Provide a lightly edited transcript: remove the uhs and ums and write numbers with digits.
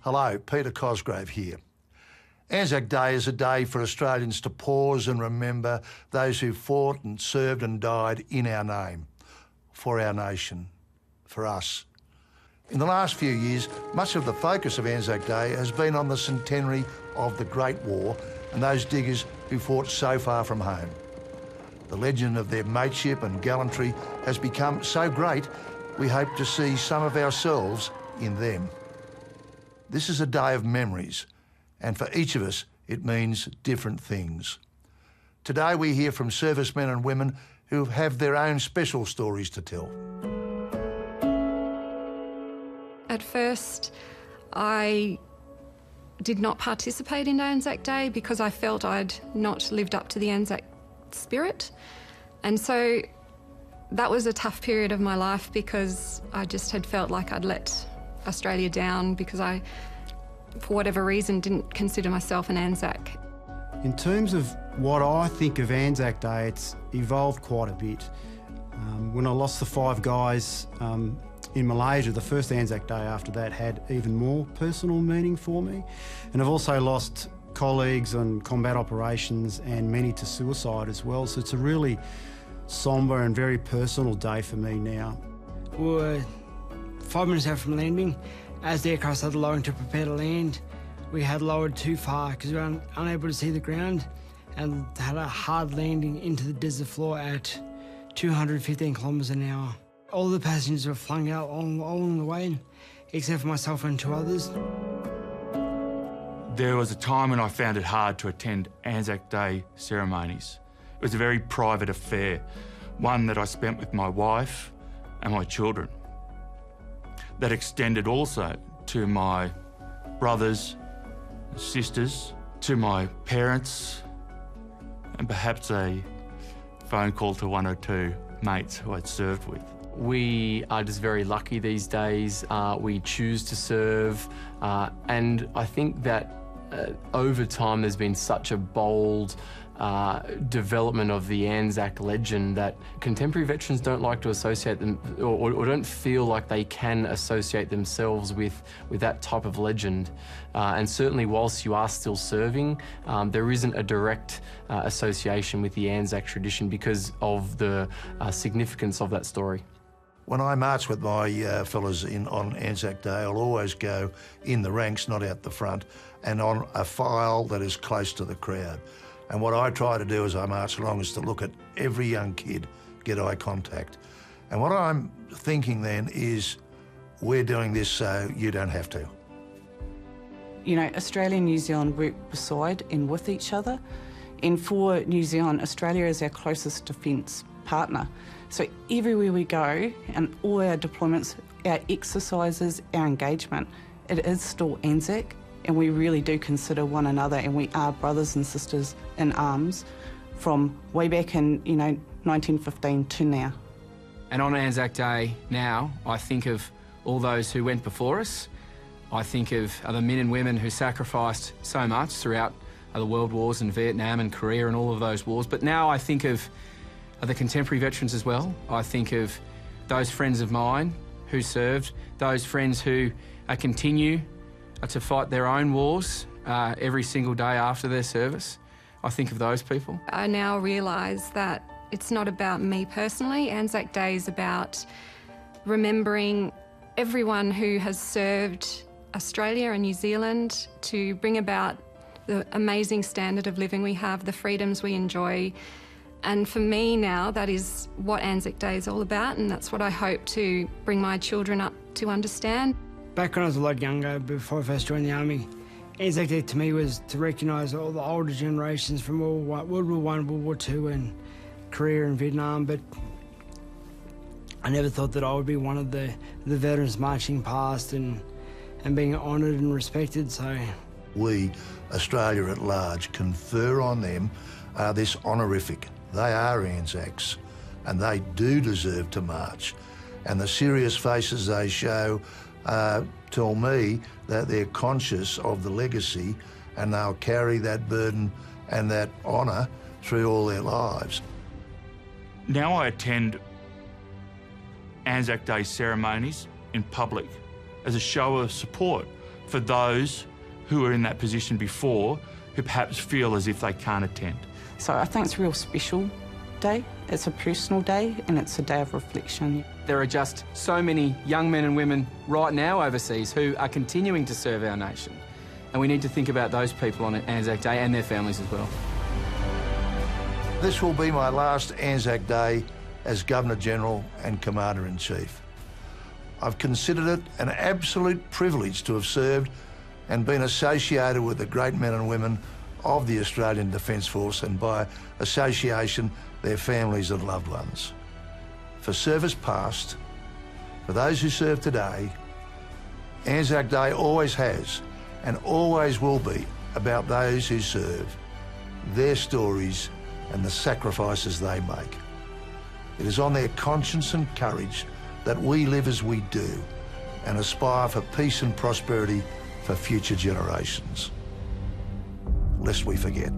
Hello, Peter Cosgrove here. Anzac Day is a day for Australians to pause and remember those who fought and served and died in our name, for our nation, for us. In the last few years, much of the focus of Anzac Day has been on the centenary of the Great War and those diggers who fought so far from home. The legend of their mateship and gallantry has become so great, we hope to see some of ourselves in them. This is a day of memories, and for each of us, it means different things. Today we hear from servicemen and women who have their own special stories to tell. At first, I did not participate in Anzac Day because I felt I'd not lived up to the Anzac spirit. And so that was a tough period of my life because I just had felt like I'd let Australia down because I, for whatever reason, didn't consider myself an Anzac. In terms of what I think of Anzac Day, it's evolved quite a bit. When I lost the 5 guys in Malaysia, the first Anzac Day after that had even more personal meaning for me. And I've also lost colleagues on combat operations and many to suicide as well. So it's a really sombre and very personal day for me now. We were 5 minutes out from landing. As the aircraft started lowering to prepare to land, we had lowered too far because we were unable to see the ground and had a hard landing into the desert floor at 215 kilometres an hour. All the passengers were flung out all along the way, except for myself and 2 others. There was a time when I found it hard to attend Anzac Day ceremonies. It was a very private affair, one that I spent with my wife and my children. That extended also to my brothers, sisters, to my parents, and perhaps a phone call to 1 or 2 mates who I'd served with. We are just very lucky these days. We choose to serve, and I think that over time there's been such a bold development of the Anzac legend that contemporary veterans don't like to associate them or don't feel like they can associate themselves with that type of legend. And certainly whilst you are still serving, there isn't a direct association with the Anzac tradition because of the significance of that story. When I march with my fellas on Anzac Day, I'll always go in the ranks, not out the front, and on a file that is close to the crowd. And what I try to do as I march along is to look at every young kid, get eye contact. And what I'm thinking then is, we're doing this so you don't have to. You know, Australia and New Zealand work beside and with each other. And for New Zealand, Australia is our closest defence partner. So everywhere we go, and all our deployments, our exercises, our engagement, it is still Anzac, and we really do consider one another, and we are brothers and sisters in arms from way back in, 1915 to now. And on Anzac Day now, I think of all those who went before us. I think of the men and women who sacrificed so much throughout the world wars in Vietnam and Korea and all of those wars. But now I think of the contemporary veterans as well. I think of those friends of mine who served, those friends who continue to fight their own wars every single day after their service. I think of those people. I now realise that it's not about me personally. Anzac Day is about remembering everyone who has served Australia and New Zealand to bring about the amazing standard of living we have, the freedoms we enjoy. And for me now, that is what Anzac Day is all about, and that's what I hope to bring my children up to understand. Back when I was a lot younger, before I first joined the Army, Anzac Day to me was to recognise all the older generations from World War I, World War II and Korea and Vietnam, but I never thought that I would be one of the veterans marching past and being honoured and respected, so. We, Australia at large, confer on them this honorific. They are Anzacs, and they do deserve to march. And the serious faces they show tell me that they're conscious of the legacy, and they'll carry that burden and that honour through all their lives. Now I attend Anzac Day ceremonies in public as a show of support for those who are in that position before, who perhaps feel as if they can't attend. So I think it's a real special day. It's a personal day and it's a day of reflection. There are just so many young men and women right now overseas who are continuing to serve our nation. And we need to think about those people on Anzac Day and their families as well. This will be my last Anzac Day as Governor-General and Commander-in-Chief. I've considered it an absolute privilege to have served and been associated with the great men and women of the Australian Defence Force, and by association, their families and loved ones. For service past, for those who serve today, Anzac Day always has and always will be about those who serve, their stories and the sacrifices they make. It is on their conscience and courage that we live as we do and aspire for peace and prosperity for future generations. Lest we forget.